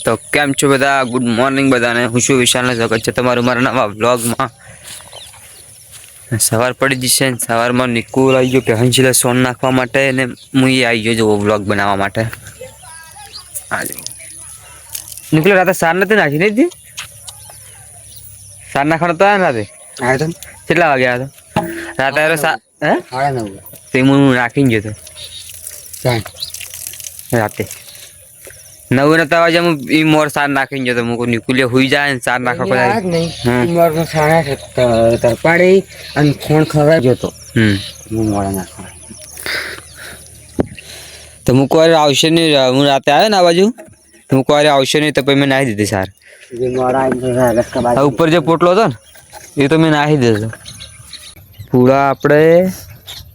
તો કેમ છો બધા? ગુડ મોર્નિંગ બધાને. હું છું વિશાલનો સ્વાગત છે તમારું મારા નવા વ્લોગમાં. સવાર પડી જશે ને સવારમાં નિકુલ આવી ગયો પહેંચીલા સોન નાખવા માટે ને હું એ આવી ગયો જો વ્લોગ બનાવવા માટે. નિકુલ રાતે સાર નથી નાખી નહીં સાર નાખવાનો તો રાતે આવ્યો તો કેટલા વાગે આવ્યો હતો રાતે? આવ્યો તે હું નાખીને ગયો હતો રાતે 9 નતા વાગે હું ઈ મોર સાર નાખીને જતો. હું નિકુલે હુઈ જાય ને સાર નાખવા પડે નહીં. મોર નો સારા તરપાડી અને ખોણ ખવાઈ જતો. હું મોડા નાખવા તો હું કોઈ આવશે નહીં. હું રાતે આવ્યો ને આ બાજુ હું કોઈ આવશે નહીં તો પછી મેં નાખી દીધી સાર. ઉપર જે પોટલો હતો ને એ તો મેં નાખી દીધો. પૂરા આપણે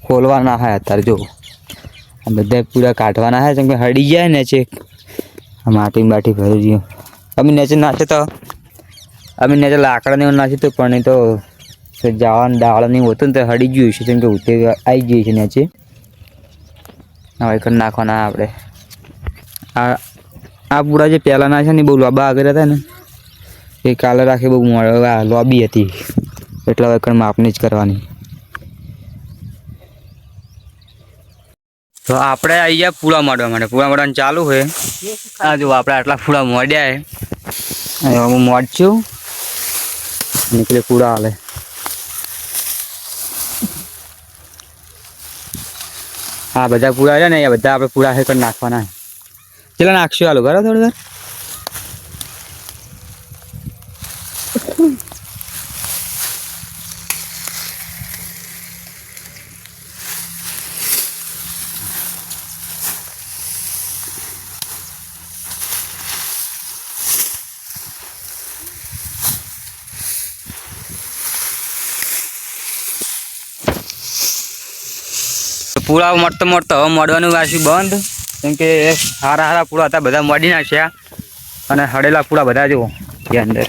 ખોલવાના હે અત્યારે. જો આ બધા પૂરા કાઢવાના હે કેમ કે હળી જાય ને છે માટી બાટી ભરી ગયું. અમે નીચે નાખે તો અમે નીચે લાકડા ને એવું નાખ્યું તો પણ એ તો જવાનું ડાળ નહીં હોતું ને તો હળી ગયું છે કેમ કે ઉતે આવી ગયું છે નીચે. હવે કરી નાખવાના આપણે આ પૂરા જે પહેલાંના છે ને બહુ લાંબા આગળ હતા ને એ કાલે રાખે બહુ લોબી હતી એટલે હવે કણ માપની જ કરવાની. તો આપણે આવી ગયા પૂળા મારવા માટે. પૂળા મારવાનું ચાલુ હોય. હા જો આપણે આટલા પૂળા મોડ્યા હે. હું મોડશું નીકળે પૂળા હાલે. હા બધા પૂળા છે ને એ બધા આપણે પૂળા કરી નાખવાના. ચલા નાખશું હાલો બરાબર થોડી વાર. પૂળા મળતો મળતો હવે મોડવાનું વાંચ્યું બંધ કેમ કે હારા હારા પૂળા હતા બધા મોડી નાખ્યા અને હળેલા પૂળા બધા જુઓ એ અંદર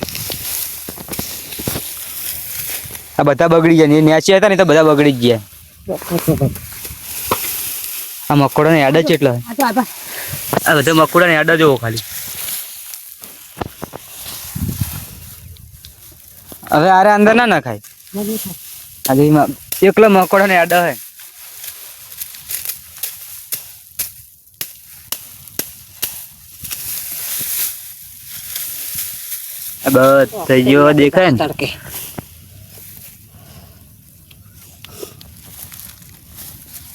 આ બધા બગડી ગયા. નેચી હતા ને તો બધા બગડી જ ગયા. આ મકોડા ને યાદ જ એટલા આ બધા મકોડા ને યાદ જ જુઓ ખાલી. હવે આરે અંદર ના નખાય. એકલા મકોડા ને યાદ હોય. બસ થઈ ગયો દેખાય ને તડકે.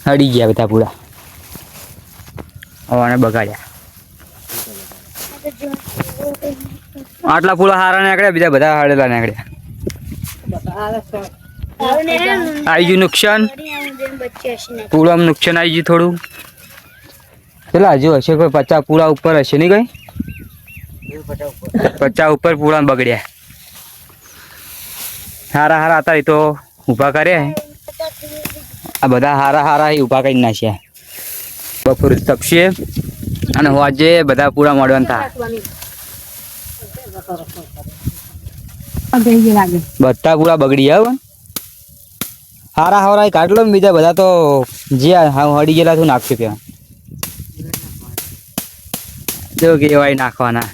હડી ગયા બધા પૂરા હવે બગાડ્યા. આટલા પૂરા હારા નીકળ્યા બીજા બધા હાડેલા નીકળ્યા. આવી ગયું નુકસાન. પૂરામાં નુકસાન આવી ગયું થોડું. પેલા હજુ હશે કોઈ 50 પૂરા ઉપર હશે નહીં કઈ 50 ઉપર પૂરા બગડ્યા. હારા હારા હતા એ તો ઊભા કર્યા. આ બધા હારા હારા એ ઊભા કરી નાખ્યા. બપોર તપશે અને આજે બધા પૂરા મળવાનું થાય. બધા પૂરા બગડી ગયા. હારા હારા કાઢ લો. બીજા બધા તો જે હળી ગયેલા તું નાખશું ત્યાં જો કેવાય નાખવાના.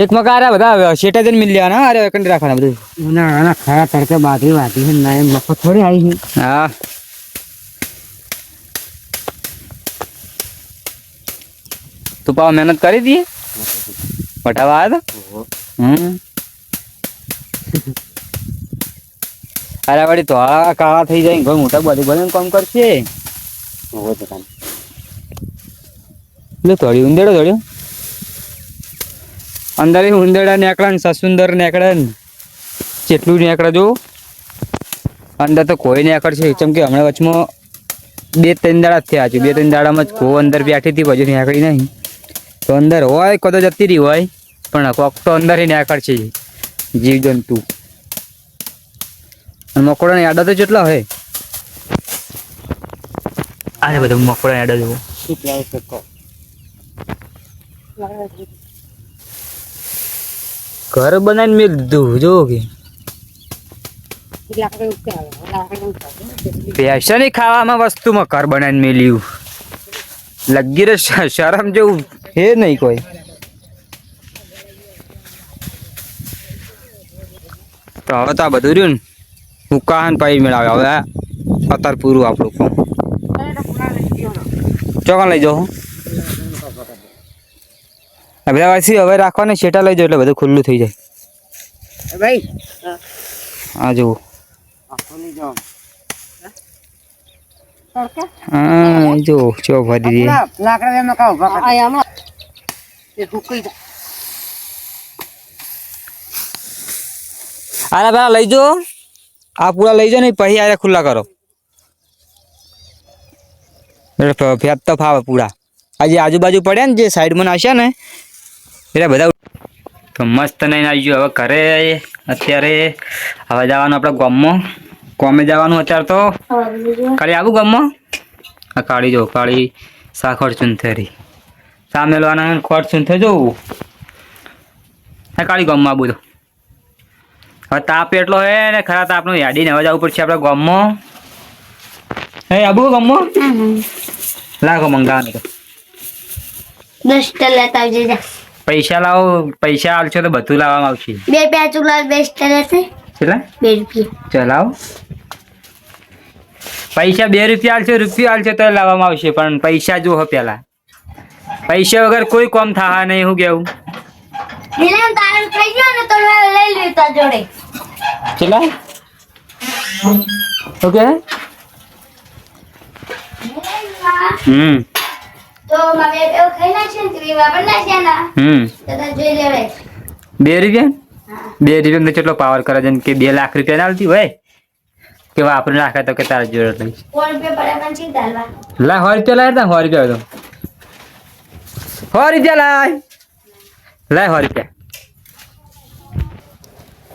એક મકા બધા શેટા જઈને મિલ લેવાના. અરે કંડી રાખવાના બધું. ના ખાયા તડકે બાધી વાધી છે ના મફત થોડી આવી છે. હા તું પાવ મહેનત કરી દઈએ પટાવા આવ્યા હતા. અરે વળી તો કાળા થઈ જાય ઘર મોટા બધું બધું કામ કરશે. થોડી ઉંદેડો થોડ્યો અંદર ઉંદેડા નીકળે ને સસુંદર નીકળે ને જેટલું નીકળે જો અંદર તો કોઈ નીકળશે. કેમ કે હમણાં વચમાં 2-3 દાડા થયા છે. 2-3 દાડામાં જ કોઈ અંદર બેઠી હતી પછી નીકળી નહીં. તો અંદર હોય કદો જતી રહી હોય પણ કોક તો અંદર નીકળશે જીવ જંતુ. અને મકોડાની આડા તો જેટલા હોય આ બધા મકોડાની આડા જુઓ. ઘર બનાવીને મેં લીધું જો કે પૈસા નહીં ખાવામાં વસ્તુમાં ઘર બનાવીને મેં લીધું. લગી રે શરમ જેવું હે નહીં કોઈ. તો હવે તો આ બધું રહ્યું ને હુકાન પાઈ મેળાવે. હવે અત્યારે પૂરું આપણું કામ. ચોકન લઈ જાઓ બધા વાસી હવે રાખવાને શેટા લઈ જાઓ એટલે બધું ખુલ્લું થઈ જાય. ભાઈ હા જુઓ હા જો ચોક ભરી દઈએ. લાકડા એમાં કાવ ભાઈ એ હુકઈ જાય. આના પેલા લઈ જાઓ આ પૂરા લઈ જાઓ ને પછી આરે ખુલ્લા કરો એટલે ફેપ તો ફાવે પૂરા. આ જે આજુબાજુ પડ્યા ને જે સાઈડમાં નાખ્યા ને એટલે બધા તો મસ્ત નહીં આવી ગયું. હવે ઘરે અત્યારે હવે જવાનું આપણે ગામમાં કોમે જવાનું. અત્યારે તો કાલે આવું ગામમાં આ કાળી જો કાળી સાખર ચૂંથેરી સામે લેવાના ખોટ ચૂંથે જોવું હા કાળી ગામમાં આવું તો હવે તાપ એટલો હે ને ખરા તાપનું યાડીને હવે જવું પડશે આપણે ગામમાં. હે આબુ ગામમાં લાગો મંગાવાનું તો 10 લેતા આવજે જા. પૈસા લાવો પૈસા આલશો તો બધું લાવવામાં આવશે. 2 પેચુક લાવ 2 લેતે કેટલા 2 રૂપિયા ચલાવો પૈસા 2 રૂપિયા આલશો રૂપિયા આલશો તો લાવવામાં આવશે પણ પૈસા જો પેલા પૈસા વગર કોઈ કામ થાય નહીં. હું કેવું નીલમ તારું થઈ ગયો ને તો લઈ લે તા જોડે. કેટલા ઓકે તો મારે એવો ખાઈ નાખશે ને તીવી વાપર નાખશે ના તો જોઈ લેવાય. 2 રૂપિયા 2 રૂપિયા તો કેટલો પાવર કરે છે કે 2 લાખ રૂપિયા નાલતી હોય કે વાપરી નાખે તો કે તારા જોડે લઈ 100 રૂપિયા પડે પણ ચી દાલવા લા 100 રૂપિયા લાય તા 100 રૂપિયા તો 100 રૂપિયા લાય 100 રૂપિયા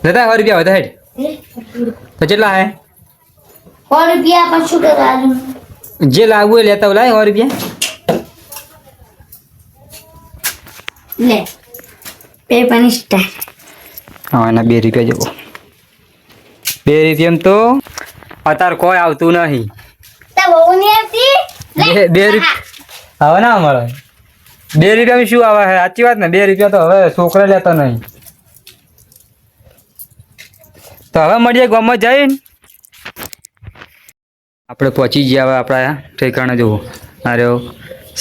લેતા 100 રૂપિયા વધે તો કેટલા હે 100 રૂપિયા પણ શું કરવાનું જે લાગવું એ લેતા લાય 100 રૂપિયા લે પેપરની સ્ટાઈલ. હા એના 2 રૂપિયા જવો 2 રૂપિયામાં તો અત્યારે કોઈ આવતું નહીં. તા બહુ નહીં આવતી લે 2 રૂપિયા હવે ના મળે 2 રૂપિયામાં શું આવે છે સાચી વાત ને 2 રૂપિયા તો હવે છોકરા લેતા નહીં. તો હવે મળીએ ગામમાં જઈને આપણે પહોંચી ગયા. હવે આપણા ઠેકાણે જુઓ આ રહ્યો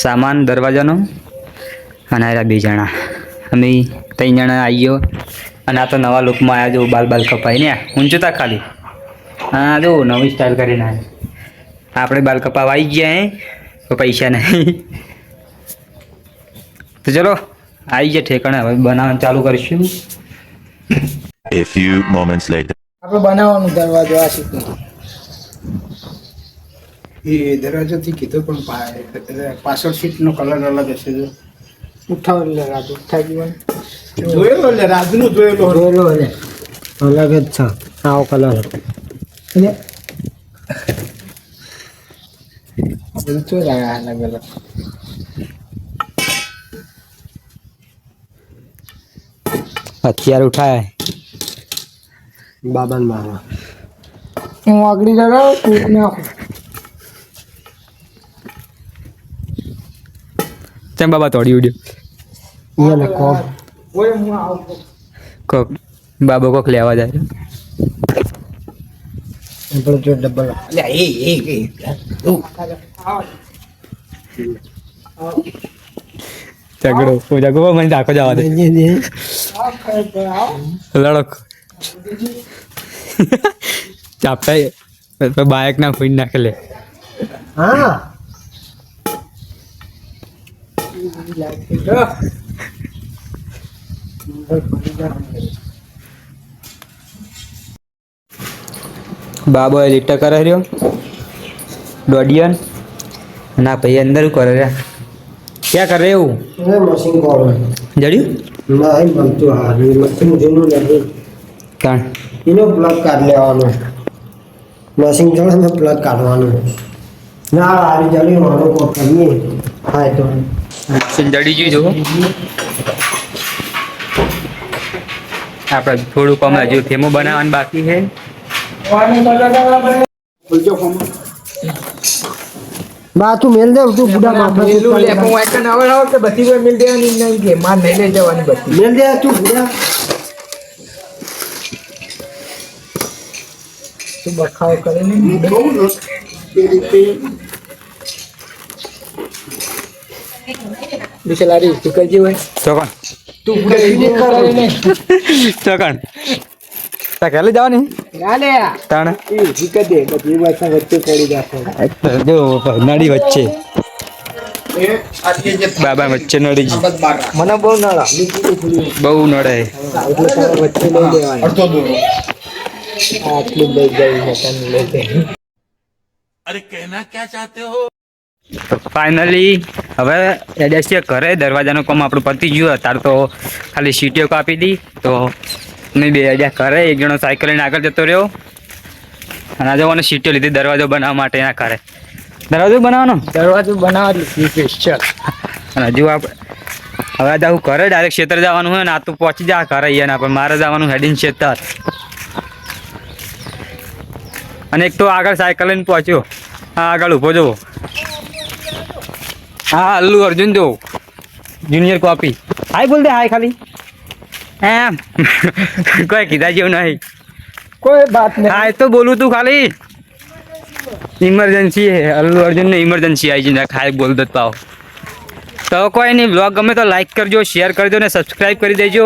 સામાન દરવાજાનો અને આ 2 જણા અમે 3 જણા આવી ગયો. અને આ તો નવા લુકમાં આવ્યા જો બાલ કપાઈ ને ઊંચું તા ખાલી હા જો નવી સ્ટાઇલ કરીને આપણે બાલ કપાવા આવી ગયા હે તો પૈસા નહીં. તો ચલો આવી ગયા ઠેકાણે હવે બનાવવાનું ચાલુ કરીશું. A few moments later. આપણે બનાવવાનું દરવાજો આ શીખી એ દરવાજોથી કીધું પણ પાછળ સીટનો કલર અલગ હશે. જો ઉઠાવ એટલે રાજુ ઉઠાઈ ગયું જોયેલો એટલે રાજુનું જોયેલો એટલે અલગ જ છે આવો કલર હતો બધું ચોર આવ્યા અલગ અલગ. અત્યારે ઉઠાય બાબાને મારવા હું આગળ લગાવ કૂટ નાખું. ચમ બાબા તોડી ઉડ્યો એને કોમ ઓય હું આવું કોક બાબો કોક લેવા જાય પેલો જો ડબલ અલ્યા એ ઝઘડો પૂજા ગો મને ડાકો જવા દે લડક ચાપતા બાયક ના ફૂઈ નાખે લે. હા બાબો એ લીટા કરે રહ્યો દોડિયન ના ભાઈ અંદર કરે રહ્યા ક્યાં કરે એવું મશીન કોલ જડ્યું ના એ બનતું હા મશીન જેનું નથી કાણ એનો પ્લગ કાઢ લેવાનો મશીન જોડે ને પ્લગ કાઢવાનું ના આવી જલી મારો કો કરીએ હા તો જડી ગયું જો આપણે થોડુંક હમણાં હજુ ફેમો બનાવવાનું બાકી છે. બા તું મેલ દે તું બુડા બાપા મેલું લે પણ વાયકા ના આવડે કે બધી કોઈ મિલ દેવાની નહીં કે માર નહીં લઈ જવાની બધી મેલ દે તું બુડા તું બખાવ કરે ને બિચારી તું કઈ હોય ચોકણ તું બુડા સીધી કરે ને ચોકણ તા કેલે જવાની ગાલે તાણે એ ઠીક દે બધી વાયકા વચ્ચે પડી જાશે જો નડી વચ્ચે બાબા વચ્ચે નડી ગઈ મને બહુ નળા બહુ નડે એટલે તારે વચ્ચે લઈ લેવાની અડધો દૂર આટલી લઈ ગઈ છે તને લઈ ગઈ તો ફાઇનલી હવે એડેસ્ટિયા ઘરે દરવાજાનું કામ આપણું પતી ગયું અત્યારે તો ખાલી સીટીઓ કાપી દી તો મેં બે આઈડિયા કરે એક જણો સાયકલ લઈને આગળ જતો રહ્યો અને આજે મને સીટીઓ લીધી દરવાજો બનાવવા માટે એના કરે દરવાજો બનાવવાનો દરવાજો બનાવવા સ્પેશિયલ અને હજુ આપણે હવે આજે હું ઘરે ડાયરેક્ટ ક્ષેત્ર જવાનું હોય ને આ તું પહોંચી જા ઘરે અહીંયા પણ મારે જવાનું હેડીને ક્ષેત્ર અને એક તો આગળ સાયકલ લઈને પહોંચ્યો હા આગળ ઊભો જવો હા અલ્લુ અર્જુન જો જુનિયર કોપી હાય બોલ દે હાય ખાલી એમ કોઈ કીધા જેવું નહીં કોઈ બાત નહીં હાય તો બોલું તું ખાલી ઇમરજન્સી હે અલ્લુ અર્જુન ને ઇમરજન્સી આવી જઈને ખાય બોલ દત પાવ તો કોઈ નહીં બ્લોગ ગમે તો લાઈક કરજો શેર કરજો ને સબસ્ક્રાઈબ કરી દેજો